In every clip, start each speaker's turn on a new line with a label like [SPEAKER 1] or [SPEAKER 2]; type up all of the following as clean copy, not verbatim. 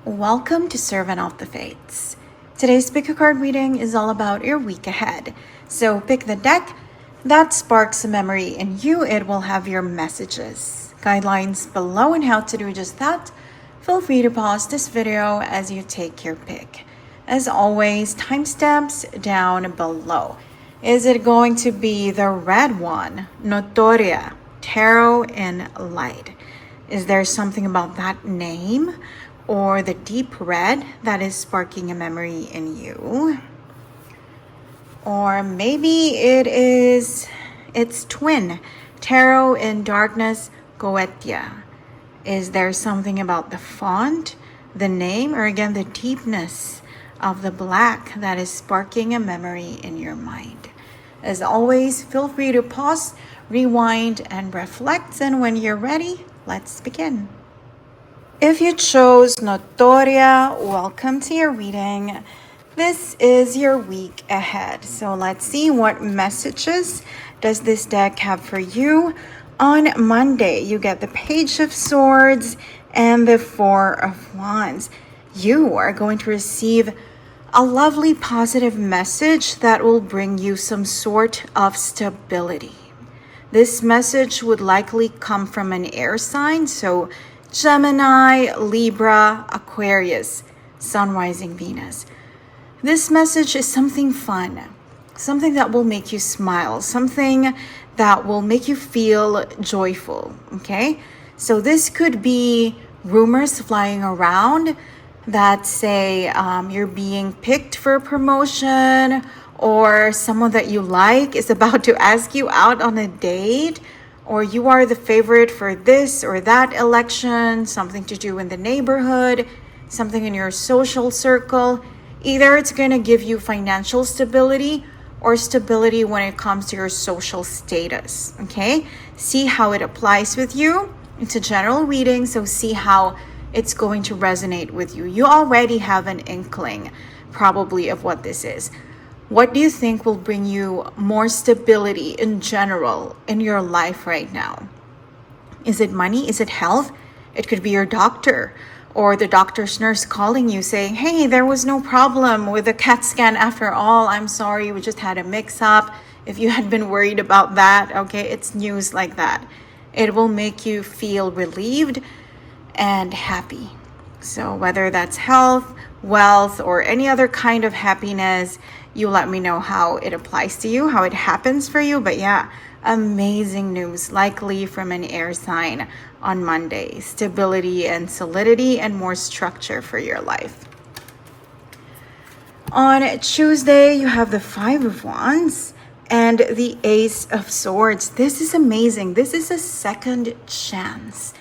[SPEAKER 1] Welcome to Servant of the Fates. Today's pickacard reading is all about your week ahead. So pick the deck that sparks a memory in you. It will have your messages, guidelines below on how to do just that. Feel free to pause this video as you take your pick. As always, timestamps down below. Is it going to be the red one, Notoria, Tarot in Light? Is there something about that name or the deep red that is sparking a memory in you? Or maybe it's twin, Tarot in Darkness, Goetia. Is there something about the font, the name, or again the deepness of the black that is sparking a memory in your mind? As always, feel free to pause, rewind, and reflect. And when you're ready, let's begin. If you chose Notoria, welcome to your reading. This is your week ahead. So let's see what messages does this deck have for you. On Monday, you get the Page of Swords and the Four of Wands. You are going to receive a lovely positive message that will bring you some sort of stability. This message would likely come from an air sign, so Gemini, Libra, Aquarius, Sun, Rising, Venus. This message is something fun, something that will make you smile, something that will make you feel joyful, okay? So this could be rumors flying around that say you're being picked for a promotion, or someone that you like is about to ask you out on a date, or you are the favorite for this or that election, something to do in the neighborhood, something in your social circle. Either it's going to give you financial stability or stability when it comes to your social status, okay? See how it applies with you. It's a general reading, so see how it's going to resonate with you. You already have an inkling, probably, of what this is. What do you think will bring you more stability in general in your life right now? Is it money? Is it health? It could be your doctor or the doctor's nurse calling you saying, hey, there was no problem with the CAT scan after all. I'm sorry, we just had a mix-up. If you had been worried about that, okay, it's news like that. It will make you feel relieved and happy. So whether that's health, wealth, or any other kind of happiness, you let me know how it applies to you, how it happens for you. But yeah, amazing news, likely from an air sign on Monday. Stability and solidity and more structure for your life. On Tuesday, you have the Five of Wands and the Ace of Swords. This is amazing. This is a second chance.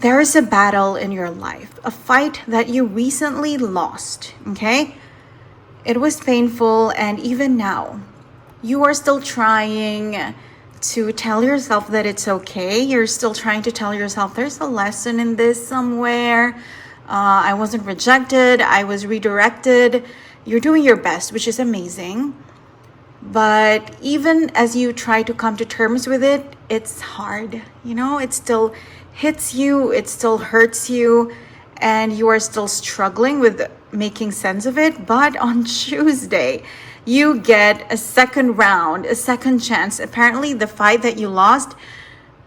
[SPEAKER 1] There is a battle in your life, a fight that you recently lost, okay? It was painful, and even now, you are still trying to tell yourself that it's okay. You're still trying to tell yourself there's a lesson in this somewhere. I wasn't rejected. I was redirected. You're doing your best, which is amazing. But even as you try to come to terms with it, it's hard. You know, it still hits you. It still hurts you. And you are still struggling with making sense of it. But on Tuesday, you get a second round, a second chance. Apparently, the fight that you lost,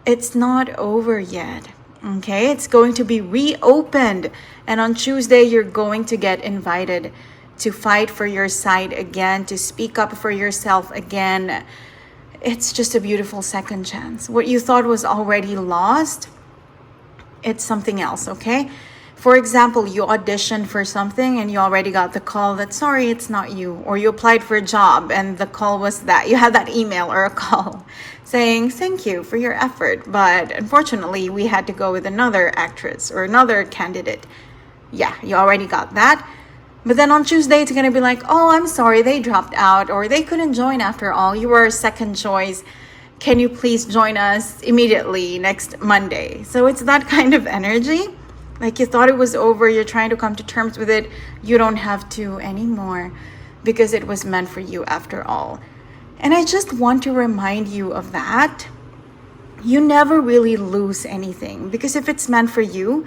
[SPEAKER 1] it's not over yet. Okay, it's going to be reopened. And on Tuesday, you're going to get invited to fight for your side again, to speak up for yourself again. It's just a beautiful second chance. What you thought was already lost, it's something else, okay? For example, you auditioned for something and you already got the call that, sorry, it's not you. Or you applied for a job and the call was that. You had that email or a call saying, thank you for your effort, but unfortunately, we had to go with another actress or another candidate. Yeah, you already got that. But then on Tuesday, it's going to be like, oh, I'm sorry, they dropped out or they couldn't join after all. You were a second choice. Can you please join us immediately next Monday? So it's that kind of energy. Like you thought it was over, you're trying to come to terms with it. You don't have to anymore because it was meant for you after all. And I just want to remind you of that. You never really lose anything because if it's meant for you,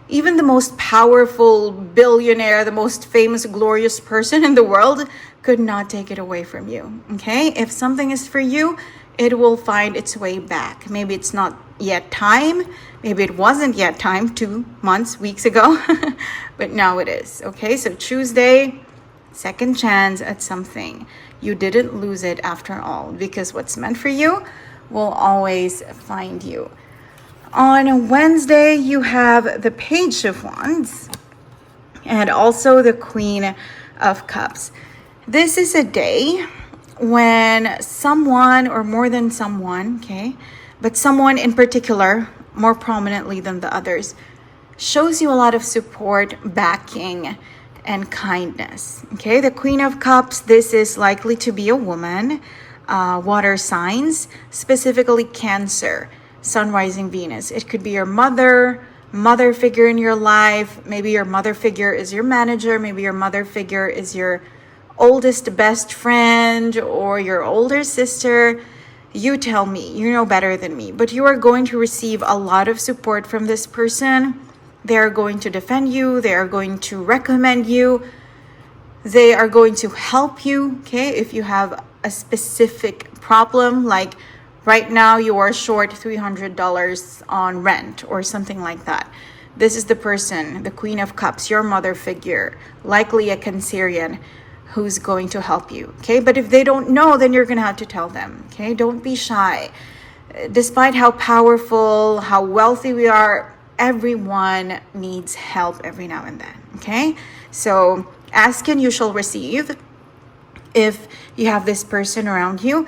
[SPEAKER 1] Even the most powerful billionaire, the most famous, glorious person in the world could not take it away from you, okay? If something is for you, it will find its way back. Maybe it's not yet time. Maybe it wasn't yet time 2 months, weeks ago, but now it is, okay? So Tuesday, second chance at something. You didn't lose it after all, because what's meant for you will always find you. On Wednesday, you have the Page of Wands and also the Queen of Cups. This is a day when someone, or more than someone, okay, but someone in particular, more prominently than the others, shows you a lot of support, backing, and kindness. Okay, the Queen of Cups, this is likely to be a woman, water signs, specifically Cancer, Sun, Rising, Venus. It could be your mother figure in your life. Maybe your mother figure is your manager. Maybe your mother figure is your oldest best friend or your older sister. You tell me, you know better than me, but you are going to receive a lot of support from this person. They are going to defend you. They are going to recommend you. They are going to help you, okay? If you have a specific problem, like right now you are short $300 on rent or something like that. This is the person, the Queen of Cups, your mother figure, likely a Cancerian, who's going to help you, okay? But if they don't know, then you're going to have to tell them, okay? Don't be shy. Despite how powerful, how wealthy we are, everyone needs help every now and then, okay? So ask and you shall receive. If you have this person around you,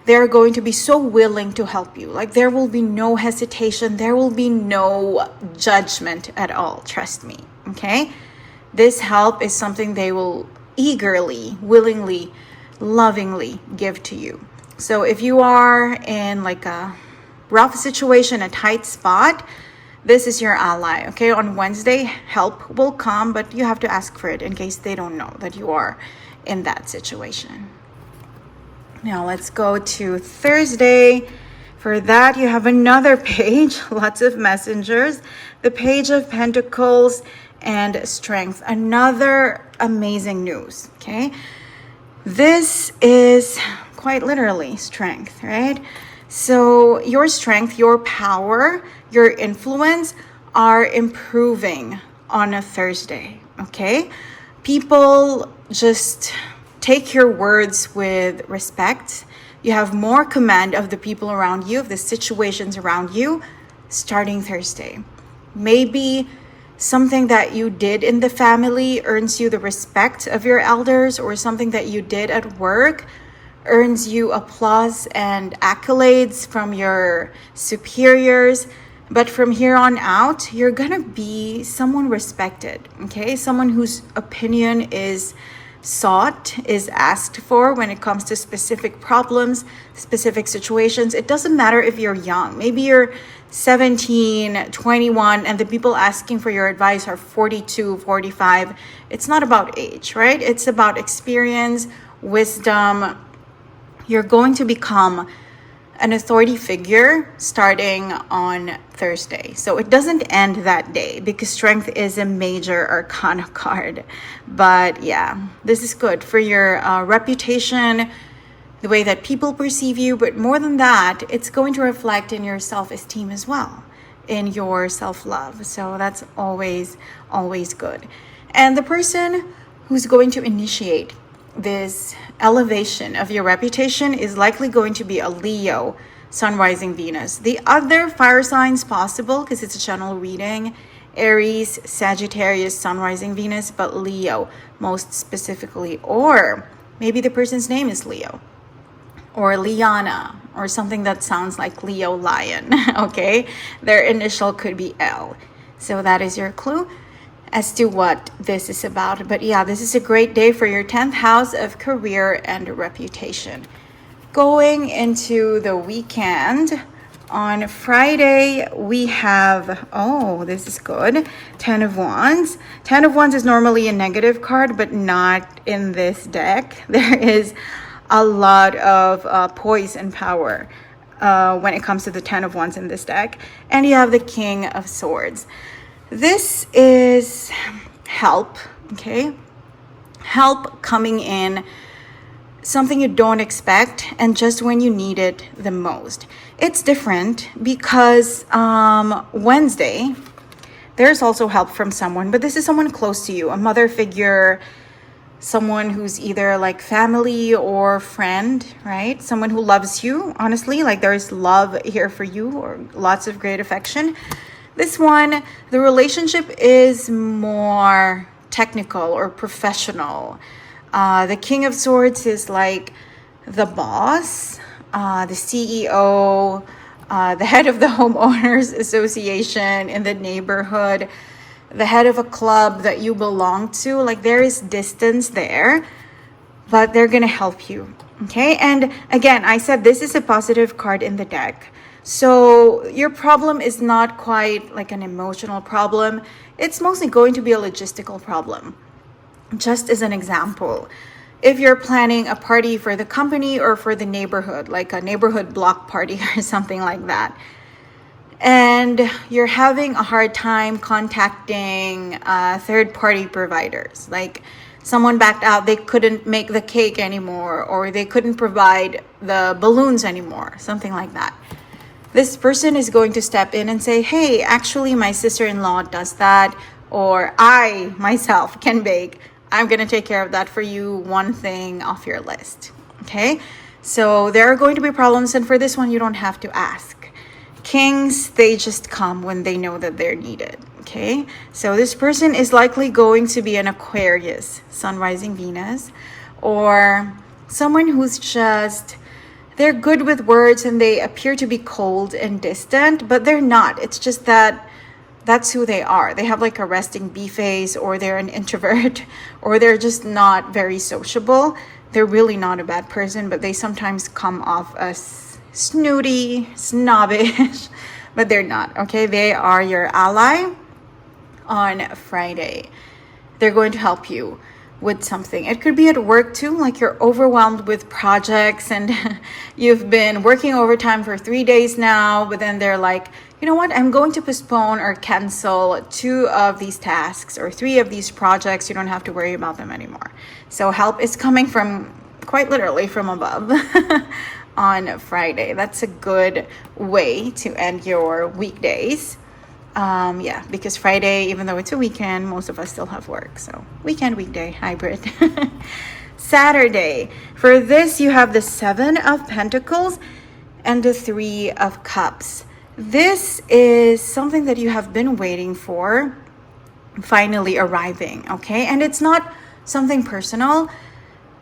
[SPEAKER 1] they're going to be so willing to help you. Like, there will be no hesitation. There will be no judgment at all. Trust me, okay? This help is something they will eagerly, willingly, lovingly give to you. So if you are in like a rough situation, a tight spot, this is your ally, okay? On Wednesday, help will come, but you have to ask for it in case they don't know that you are in that situation. Now let's go to Thursday. For that, you have another page, lots of messengers, the Page of Pentacles and Strength. Another amazing news, okay? This is quite literally strength, right? So your strength, your power, your influence are improving on a Thursday, okay? People just take your words with respect. You have more command of the people around you, of the situations around you, starting Thursday. Maybe something that you did in the family earns you the respect of your elders, or something that you did at work earns you applause and accolades from your superiors. But from here on out, you're gonna be someone respected, okay? Someone whose opinion is sought, is asked for when it comes to specific problems, specific situations. It doesn't matter if you're young. Maybe you're 17, 21, and the people asking for your advice are 42, 45. It's not about age, right? It's about experience, wisdom. You're going to become an authority figure starting on Thursday. So it doesn't end that day because strength is a major arcana card. But yeah, this is good for your reputation, the way that people perceive you. But more than that, it's going to reflect in your self-esteem as well, in your self-love. So that's always, always good. And the person who's going to initiate this elevation of your reputation is likely going to be a Leo, Sun, Rising, Venus. The other fire signs possible, because it's a general reading, Aries, Sagittarius, Sun, Rising, Venus, but Leo most specifically. Or maybe the person's name is Leo, or Liana, or something that sounds like Leo Lion, okay? Their initial could be L. So that is your clue as to what this is about. But yeah, this is a great day for your 10th house of career and reputation. Going into the weekend, on Friday, we have, oh, this is good, 10 of Wands. 10 of Wands is normally a negative card, but not in this deck. There is a lot of poise and power when it comes to the 10 of Wands in this deck. And you have the King of Swords. This is help, okay? Help coming in, something you don't expect, and just when you need it the most. It's different because Wednesday, there's also help from someone, but this is someone close to you, a mother figure, someone who's either like family or friend, right? Someone who loves you, honestly, like there's love here for you or lots of great affection. This one, the relationship is more technical or professional. The King of Swords is like the boss, the CEO, the head of the homeowners association in the neighborhood, the head of a club that you belong to. Like there is distance there, but they're gonna help you, okay? And again, I said this is a positive card in the deck. So your problem is not quite like an emotional problem. It's mostly going to be a logistical problem. Just as an example, if you're planning a party for the company or for the neighborhood, like a neighborhood block party or something like that, and you're having a hard time contacting third-party providers, like someone backed out, they couldn't make the cake anymore, or they couldn't provide the balloons anymore, something like that. This person is going to step in and say, hey, actually my sister-in-law does that, or I myself can bake. I'm going to take care of that for you, one thing off your list. Okay? So there are going to be problems, and for this one, you don't have to ask. Kings, they just come when they know that they're needed. Okay? So this person is likely going to be an Aquarius, Sun, Rising, Venus, or someone who's just, they're good with words and they appear to be cold and distant, but they're not. It's just that that's who they are. They have like a resting bee face, or they're an introvert, or they're just not very sociable. They're really not a bad person, but they sometimes come off as snooty, snobbish, but they're not, okay? They are your ally on Friday. They're going to help you with something. It could be at work too, like you're overwhelmed with projects and you've been working overtime for 3 days now, but then they're like, you know what, I'm going to postpone or cancel 2 of these tasks or 3 of these projects. You don't have to worry about them anymore. So help is coming from, quite literally, from above on Friday. That's a good way to end your weekdays. Yeah, because Friday, even though it's a weekend, most of us still have work. So weekend, weekday, hybrid. Saturday. For this, you have the 7 of Pentacles and the 3 of Cups. This is something that you have been waiting for finally arriving, okay? And it's not something personal.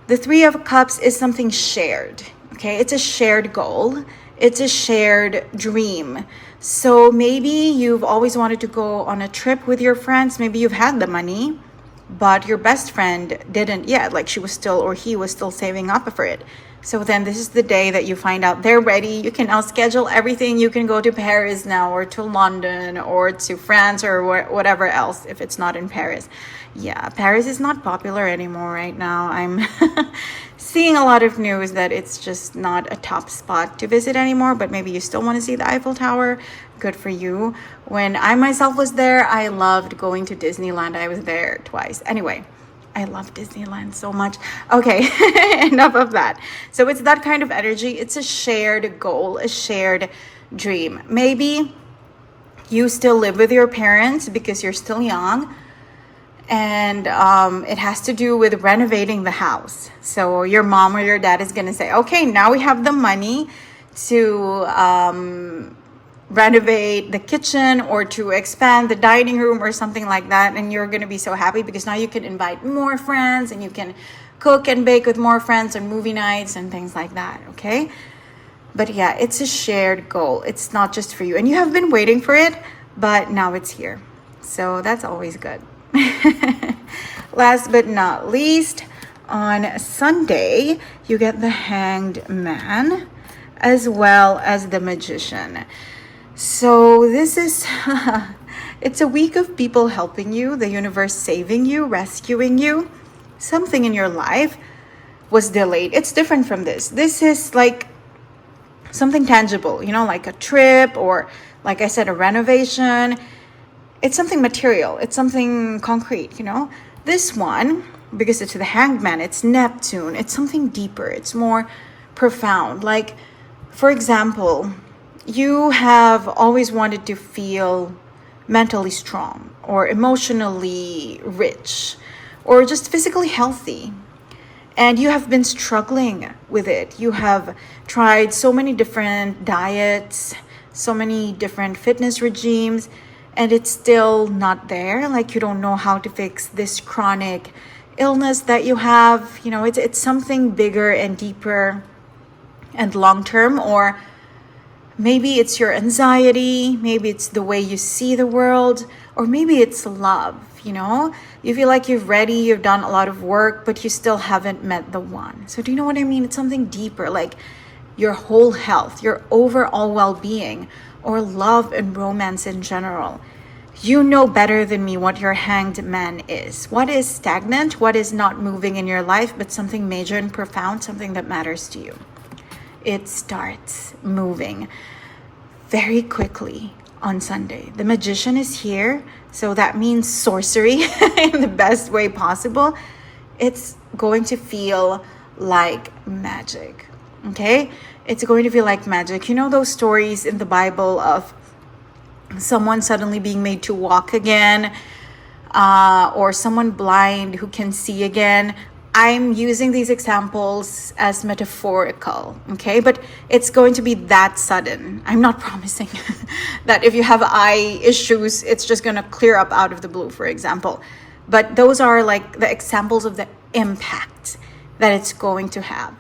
[SPEAKER 1] The 3 of Cups is something shared, okay? It's a shared goal. It's a shared dream. So maybe you've always wanted to go on a trip with your friends. Maybe you've had the money, but your best friend didn't yet. Like she was still, or he was still saving up for it. So then this is the day that you find out they're ready. You can now schedule everything. You can go to Paris now, or to London, or to France, or whatever else if it's not in Paris. Yeah, Paris is not popular anymore right now. I'm seeing a lot of news that it's just not a top spot to visit anymore, but maybe you still want to see the Eiffel Tower. Good for you. When I myself was there, I loved going to Disneyland. I was there twice. Anyway, I love Disneyland so much. Okay, enough of that. So it's that kind of energy. It's a shared goal, a shared dream. Maybe you still live with your parents because you're still young, and it has to do with renovating the house. So your mom or your dad is going to say, okay, now we have the money to renovate the kitchen or to expand the dining room or something like that, and you're going to be so happy because now you can invite more friends and you can cook and bake with more friends on movie nights and things like that, okay? But yeah, it's a shared goal. It's not just for you, and you have been waiting for it, but now it's here. So that's always good. Last but not least, on Sunday, you get the Hanged Man as well as the Magician. So this is, it's a week of people helping you, the universe saving you, rescuing you. Something in your life was delayed. It's different from this. This is like something tangible, you know, like a trip or, like I said, a renovation. it's something material, it's something concrete, you know. This one, because it's the Hanged Man, it's Neptune, it's something deeper, it's more profound. Like, for example, you have always wanted to feel mentally strong or emotionally rich or just physically healthy, and you have been struggling with it. You have tried so many different diets, so many different fitness regimes, and it's still not there. Like, you don't know how to fix this chronic illness that you have. You know, it's something bigger and deeper and long term, or maybe it's your anxiety, maybe it's the way you see the world, or maybe it's love, you know? You feel like you've done a lot of work, but you still haven't met the one. So do you know what I mean? It's something deeper, like your whole health, your overall well-being, or love and romance in general. You know better than me what your Hanged Man is. What is stagnant, what is not moving in your life, but something major and profound, something that matters to you. It starts moving very quickly on Sunday. The Magician is here, so that means sorcery in the best way possible. It's going to feel like magic, okay? It's going to feel like magic. You know those stories in the Bible of someone suddenly being made to walk again, or someone blind who can see again? I'm using these examples as metaphorical, okay? But it's going to be that sudden. I'm not promising that if you have eye issues, it's just going to clear up out of the blue, for example. But those are like the examples of the impact that it's going to have.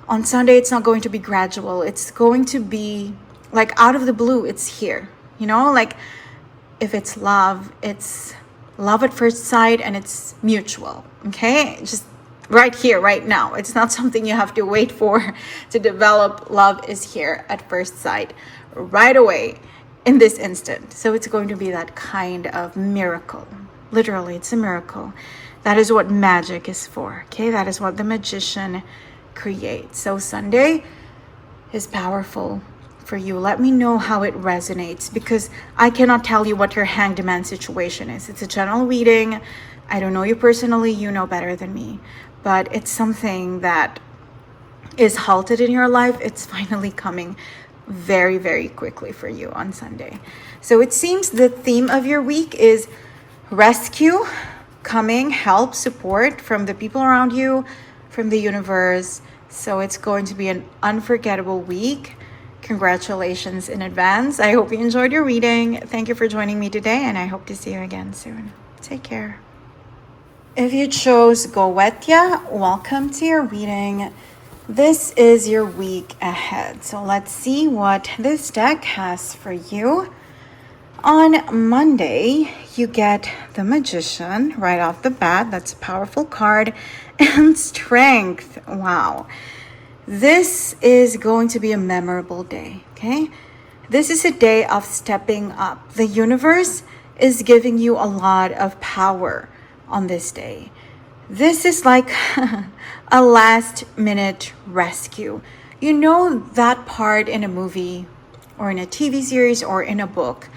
[SPEAKER 1] On Sunday, it's not going to be gradual. It's going to be like out of the blue, it's here. You know, like if it's love, it's love at first sight, and it's mutual, okay? Just right here, right now. It's not something you have to wait for to develop. Love is here at first sight, right away, in this instant. So it's going to be that kind of miracle. Literally, it's a miracle. That is what magic is for, okay? That is what the Magician creates. So Sunday is powerful for you. Let me know how it resonates, because I cannot tell you what your Hanged Man situation is. It's a general reading. I don't know you personally. You know better than me. But it's something that is halted in your life. It's finally coming very, very quickly for you on Sunday. So it seems the theme of your week is rescue, coming, help, support from the people around you, from the universe. So it's going to be an unforgettable week. Congratulations in advance. I hope you enjoyed your reading. Thank you for joining me today, and I hope to see you again soon. Take care. If you chose Goetia, welcome to your reading. This is your week ahead. So let's see what this deck has for you. On Monday, you get the Magician right off the bat. That's a powerful card. And Strength. Wow. This is going to be a memorable day, okay? This is a day of stepping up. The universe is giving you a lot of power on this day. This is like a last minute rescue. You know that part in a movie or in a TV series or in a book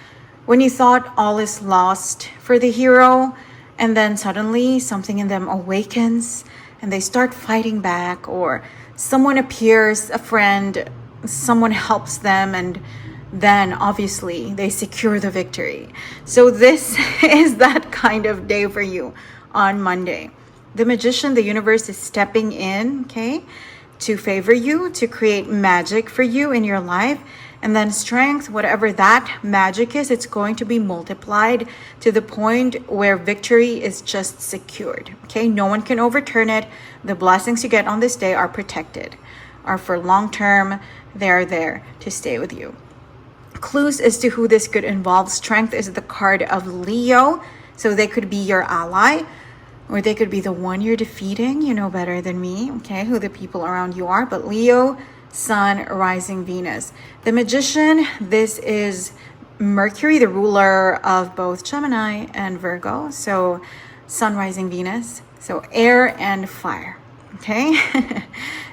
[SPEAKER 1] when you thought all is lost for the hero, and then suddenly something in them awakens and they start fighting back, or someone appears, a friend, someone helps them, and then obviously they secure the victory. So this is that kind of day for you on Monday. The Magician, the universe is stepping in, okay, to favor you, to create magic for you in your life. And then Strength, whatever that magic is, it's going to be multiplied to the point where victory is just secured, okay? No one can overturn it. The blessings you get on this day are protected, are for long term. They're there to stay with you. Clues as to who this could involve. Strength is the card of Leo, so they could be your ally, or they could be the one you're defeating. You know better than me, okay, who the people around you are. But Leo, Sun, rising Venus. The Magician, this is Mercury, the ruler of both Gemini and Virgo. So Sun, rising Venus. So air and fire. Okay.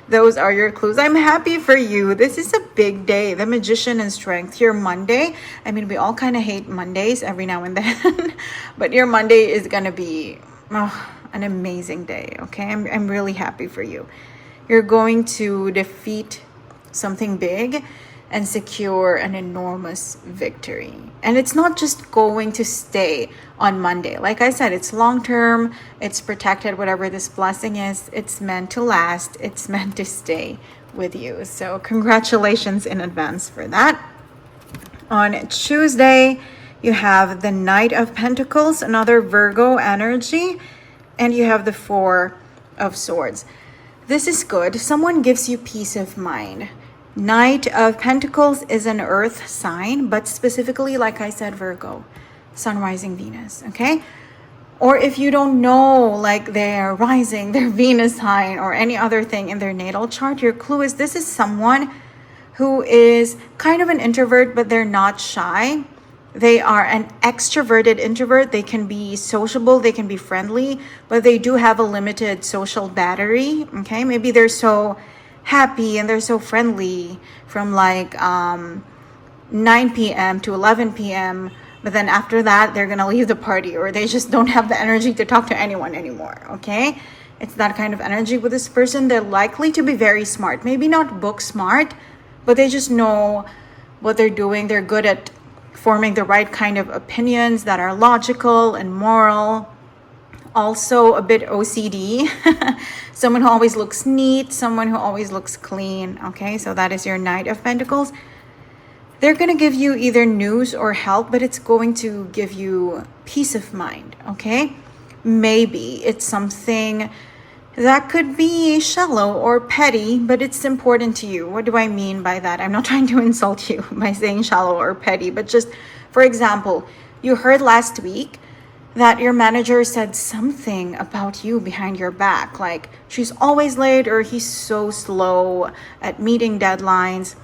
[SPEAKER 1] Those are your clues. I'm happy for you. This is a big day. The Magician and Strength. Your Monday. I mean, we all kind of hate Mondays every now and then. But your Monday is going to be an amazing day. Okay. I'm really happy for you. You're going to defeat something big and secure an enormous victory. And it's not just going to stay on Monday. Like I said, it's long term, it's protected, whatever this blessing is, it's meant to last, it's meant to stay with you. So congratulations in advance for that. On Tuesday, you have the Knight of Pentacles, another Virgo energy, and you have the Four of Swords. This is good. Someone gives you peace of mind. Knight of Pentacles is an earth sign, but specifically, like I said, Virgo, Sun, Rising, Venus, okay? Or if you don't know, like their rising, their Venus sign, or any other thing in their natal chart, your clue is this is someone who is kind of an introvert, but they're not shy. They are an extroverted introvert. They can be sociable, they can be friendly, but they do have a limited social battery, okay? Maybe they're so happy and they're so friendly from like 9 p.m. to 11 p.m. But then after that, they're going to leave the party, or they just don't have the energy to talk to anyone anymore. Okay. It's that kind of energy with this person. They're likely to be very smart, maybe not book smart, but they just know what they're doing. They're good at forming the right kind of opinions that are logical and moral. Also a bit OCD, someone who always looks neat, someone who always looks clean. Okay, so that is your Knight of Pentacles. They're going to give you either news or help, but it's going to give you peace of mind. Okay, maybe it's something that could be shallow or petty, but it's important to you. What do I mean by that? I'm not trying to insult you by saying shallow or petty, but just for example, you heard last week that your manager said something about you behind your back, like she's always late or he's so slow at meeting deadlines.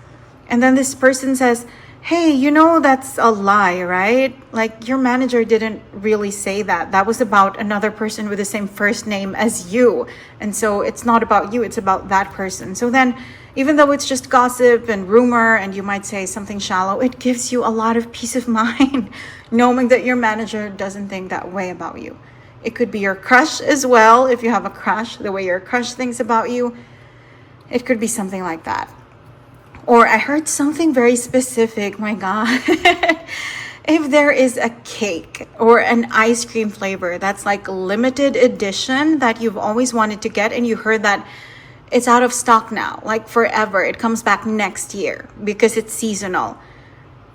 [SPEAKER 1] And then this person says, hey, you know, that's a lie, right? Like your manager didn't really say that. That was about another person with the same first name as you. And so it's not about you, it's about that person. So then even though it's just gossip and rumor and you might say something shallow, it gives you a lot of peace of mind knowing that your manager doesn't think that way about you. It could be your crush as well. If you have a crush, the way your crush thinks about you, it could be something like that. Or I heard something very specific, my God. If there is a cake or an ice cream flavor that's like limited edition that you've always wanted to get, and you heard that it's out of stock now, like forever, it comes back next year because it's seasonal,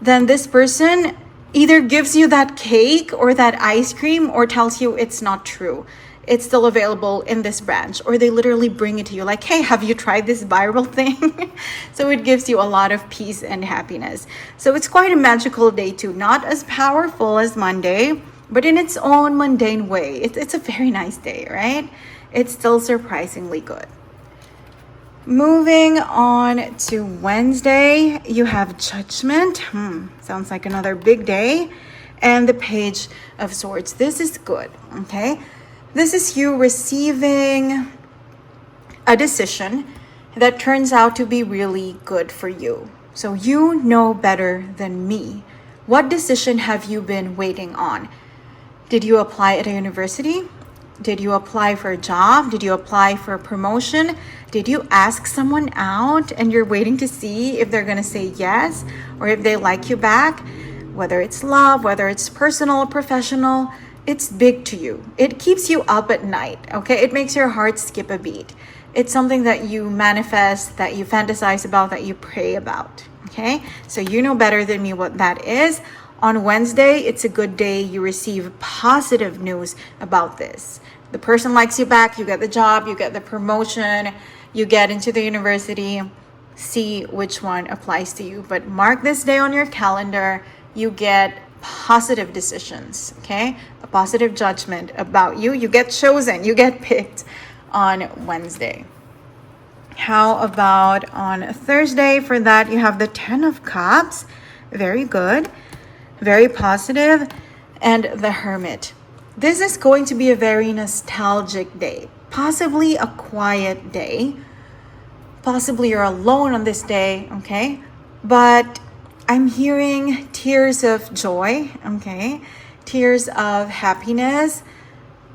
[SPEAKER 1] then this person either gives you that cake or that ice cream or tells you it's not true. It's still available in this branch, or they literally bring it to you like, hey, have you tried this viral thing? So it gives you a lot of peace and happiness. So it's quite a magical day too, not as powerful as Monday, but in its own mundane way. It's a very nice day, right? It's still surprisingly good. Moving on to Wednesday, you have Judgment. Sounds like another big day. And the Page of Swords. This is good, okay? This is you receiving a decision that turns out to be really good for you. So you know better than me. What decision have you been waiting on? Did you apply at a university? Did you apply for a job? Did you apply for a promotion? Did you ask someone out and you're waiting to see if they're going to say yes or if they like you back? Whether it's love, whether it's personal or professional, it's big to you. It keeps you up at night, okay? It makes your heart skip a beat. It's something that you manifest, that you fantasize about, that you pray about, okay? So you know better than me what that is. On Wednesday, it's a good day. You receive positive news about this. The person likes you back, you get the job, you get the promotion, you get into the university. See which one applies to you. But mark this day on your calendar. You get positive decisions, okay? A positive judgment about you. You get chosen, you get picked on Wednesday. How about on Thursday? For that, you have the 10 of Cups. Very good. Very positive. And the Hermit. This is going to be a very nostalgic day. possibly a quiet day. Possibly you're alone on this day, okay? But I'm hearing tears of joy, okay? Tears of happiness,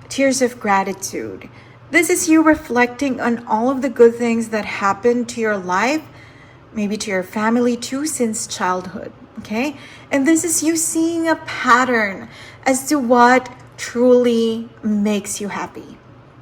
[SPEAKER 1] tears of gratitude. This is you reflecting on all of the good things that happened to your life, maybe to your family too, since childhood, okay? And this is you seeing a pattern as to what truly makes you happy.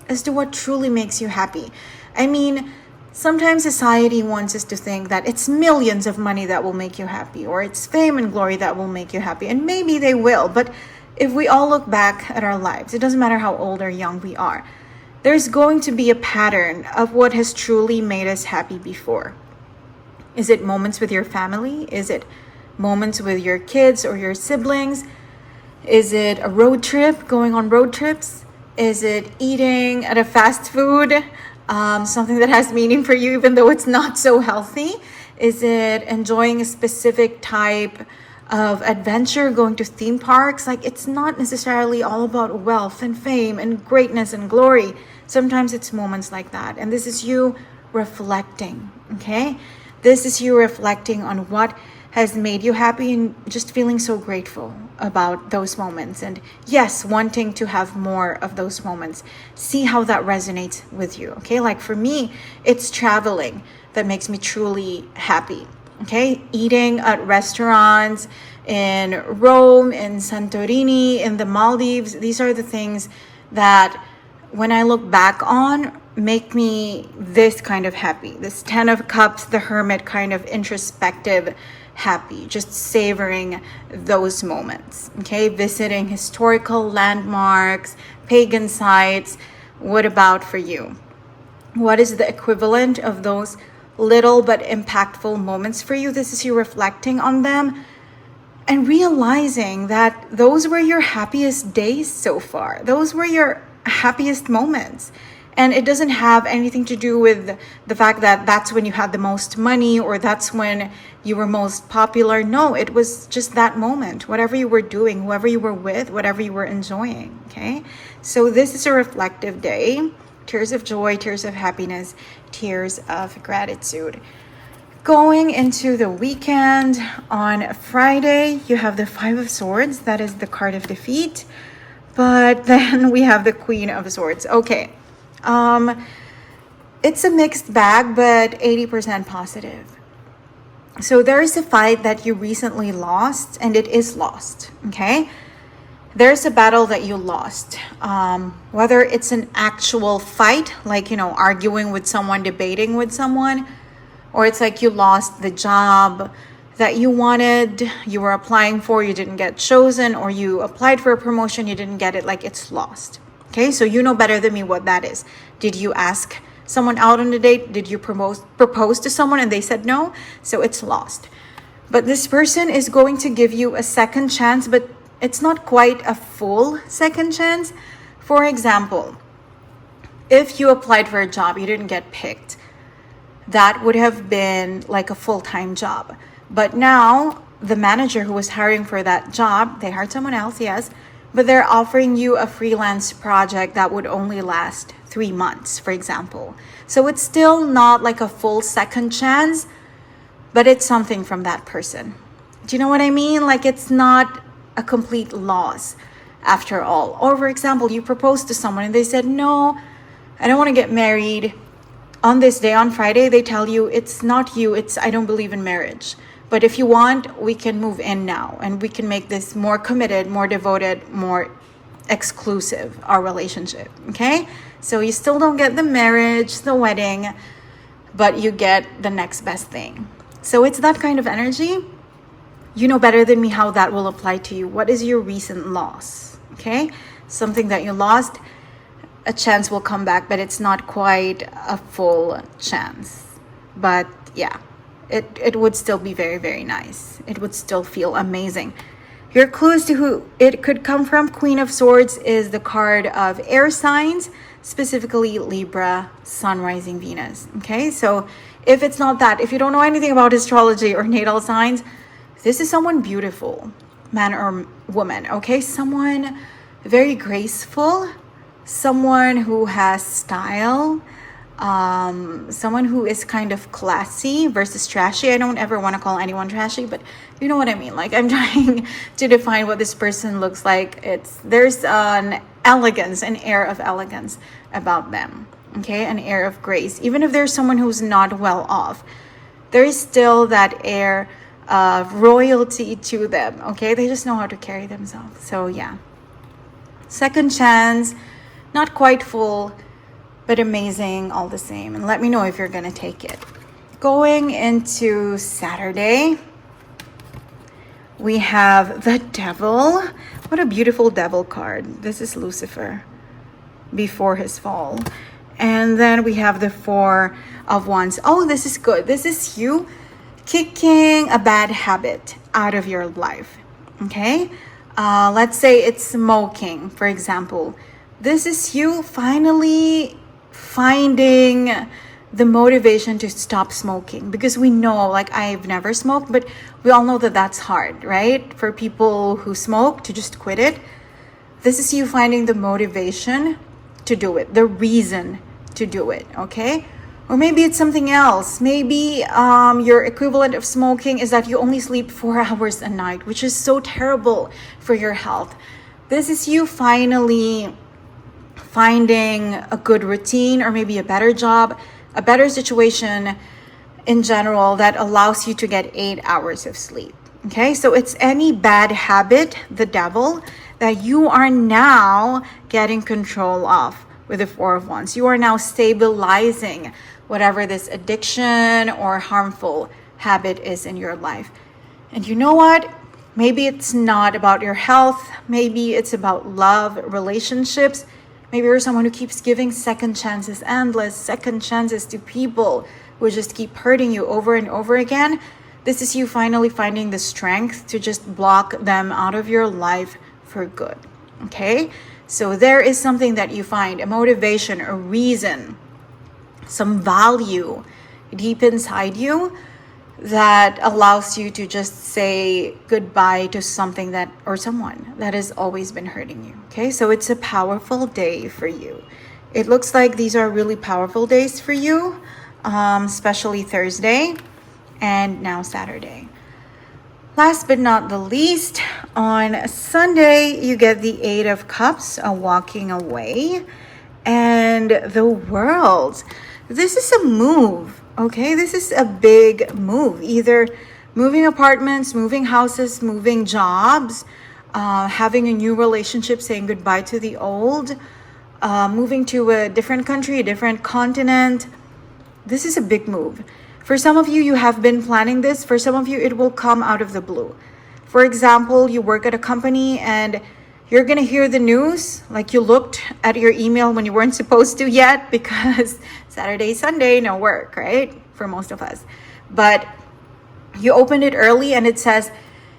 [SPEAKER 1] As to what truly makes you happy. I mean, sometimes society wants us to think that it's millions of money that will make you happy, or it's fame and glory that will make you happy. And maybe they will, but if we all look back at our lives, it doesn't matter how old or young we are, there's going to be a pattern of what has truly made us happy before. Is it moments with your family? Is it moments with your kids or your siblings? Is it a road trip, going on road trips? Is it eating at a fast food? Something that has meaning for you even though it's not so healthy? Is it enjoying a specific type of adventure, going to theme parks? Like, it's not necessarily all about wealth and fame and greatness and glory. Sometimes it's moments like that. And this is you reflecting, okay? This is you reflecting on what has made you happy and just feeling so grateful about those moments. And yes, wanting to have more of those moments. See how that resonates with you, okay? Like for me, it's traveling that makes me truly happy, okay? Eating at restaurants in Rome, in Santorini, in the Maldives. These are the things that when I look back on, make me this kind of happy. This 10 of Cups, the Hermit kind of introspective happy, just savoring those moments, okay? Visiting historical landmarks, pagan sites. What about for you? What is the equivalent of those little but impactful moments for you? This is you reflecting on them and realizing that those were your happiest days so far. Those were your happiest moments. And it doesn't have anything to do with the fact that that's when you had the most money or that's when you were most popular. No, it was just that moment, whatever you were doing, whoever you were with, whatever you were enjoying, okay? So this is a reflective day. Tears of joy, tears of happiness, tears of gratitude. Going into the weekend, on Friday, you have the Five of Swords. That is the card of defeat. But then we have the Queen of Swords. Okay. It's a mixed bag, but 80% positive. So there is a fight that you recently lost, and it is lost, okay? There's a battle that you lost. Whether it's an actual fight, like, arguing with someone, debating with someone, or it's like you lost the job that you wanted, you were applying for, you didn't get chosen, or you applied for a promotion, you didn't get it, like it's lost. Okay, so you know better than me what that is. Did you ask someone out on a date? Did you propose to someone and they said no? So it's lost. But this person is going to give you a second chance, but it's not quite a full second chance. For example, if you applied for a job, you didn't get picked, that would have been like a full-time job. But now the manager who was hiring for that job, they hired someone else, yes, but they're offering you a freelance project that would only last 3 months, for example. So it's still not like a full second chance, but it's something from that person. Do you know what I mean? Like, it's not a complete loss after all. Or for example, you proposed to someone and they said, no, I don't want to get married on this day, on Friday. They tell you, it's not you, it's I don't believe in marriage. But if you want, we can move in now and we can make this more committed, more devoted, more exclusive, our relationship, okay? So you still don't get the marriage, the wedding, but you get the next best thing. So it's that kind of energy. You know better than me how that will apply to you. What is your recent loss, okay? Something that you lost, a chance will come back, but it's not quite a full chance. But yeah. It would still be very, very nice. It would still feel amazing. Your clues to who it could come from, Queen of Swords, is the card of air signs, specifically Libra, Sun, Rising, Venus. Okay, so if it's not that, if you don't know anything about astrology or natal signs, this is someone beautiful, man or woman, okay? Someone very graceful, someone who has style, someone who is kind of classy versus trashy. I don't ever want to call anyone trashy, but you know what I mean. Like, I'm trying to define what this person looks like. There's an elegance, an air of elegance about them. Okay, an air of grace. Even if there's someone who's not well off, there is still that air of royalty to them. Okay, they just know how to carry themselves. So yeah, second chance, not quite full, but amazing all the same. And let me know if you're gonna take it. Going into Saturday, we have the Devil. What a beautiful Devil card. This is Lucifer before his fall. And then we have the Four of Wands. Oh, this is good. This is you kicking a bad habit out of your life. Okay? Let's say it's smoking, for example. This is you finally finding the motivation to stop smoking, because we know, like, I've never smoked, but we all know that that's hard, right? For people who smoke to just quit it. This is you finding the motivation to do it, the reason to do it, okay? Or maybe it's something else. Maybe your equivalent of smoking is that you only sleep 4 hours a night, which is so terrible for your health. This is you finally finding a good routine, or maybe a better job, a better situation in general that allows you to get 8 hours of sleep. Okay, so it's any bad habit, the Devil, that you are now getting control of with the Four of Wands. You are now stabilizing whatever this addiction or harmful habit is in your life. And you know what? Maybe it's not about your health. Maybe it's about love, relationships. Maybe you're someone who keeps giving second chances, endless second chances to people who just keep hurting you over and over again. This is you finally finding the strength to just block them out of your life for good. Okay? So there is something that you find, a motivation, a reason, some value deep inside you that allows you to just say goodbye to something that, or someone that has always been hurting you. Okay, so it's a powerful day for you. It looks like these are really powerful days for you, especially Thursday and now Saturday. Last but not the least, on Sunday, you get the Eight of Cups, a walking away, and the World. This is a move, okay? This is a big move. Either moving apartments, moving houses, moving jobs, having a new relationship, saying goodbye to the old, moving to a different country, a different continent. This is a big move. For some of you, you have been planning this. For some of you, it will come out of the blue. For example, you work at a company and you're going to hear the news, like you looked at your email when you weren't supposed to yet, because Saturday, Sunday, no work, right? For most of us. But you opened it early and it says,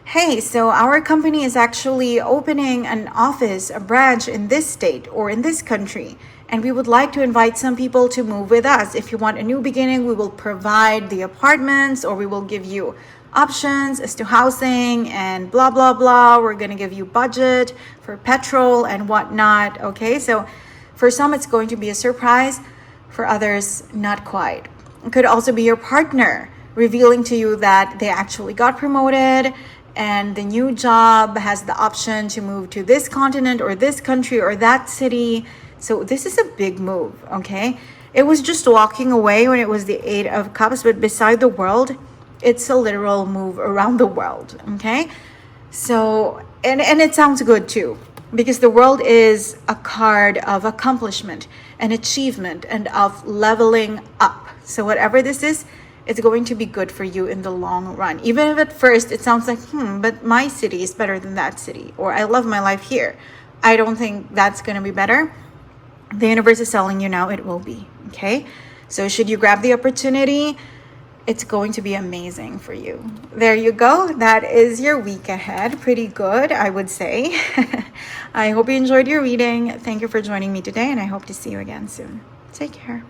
[SPEAKER 1] hey, so our company is actually opening an office, a branch in this state or in this country. And we would like to invite some people to move with us. If you want a new beginning, we will provide the apartments, or we will give you options as to housing and blah, blah, blah. We're going to give you budget for petrol and whatnot. Okay, so for some, it's going to be a surprise. For others, not quite. It could also be your partner revealing to you that they actually got promoted and the new job has the option to move to this continent or this country or that city. So this is a big move, okay? It was just walking away when it was the Eight of Cups, but beside the World, it's a literal move around the world, okay? So, and it sounds good too, because the World is a card of accomplishment and achievement and of leveling up. So whatever this is, it's going to be good for you in the long run. Even if at first it sounds like, but my city is better than that city, or I love my life here. I don't think that's going to be better. The universe is telling you now it will be, okay? So should you grab the opportunity, it's going to be amazing for you. There you go. That is your week ahead. Pretty good, I would say. I hope you enjoyed your reading. Thank you for joining me today, and I hope to see you again soon. Take care.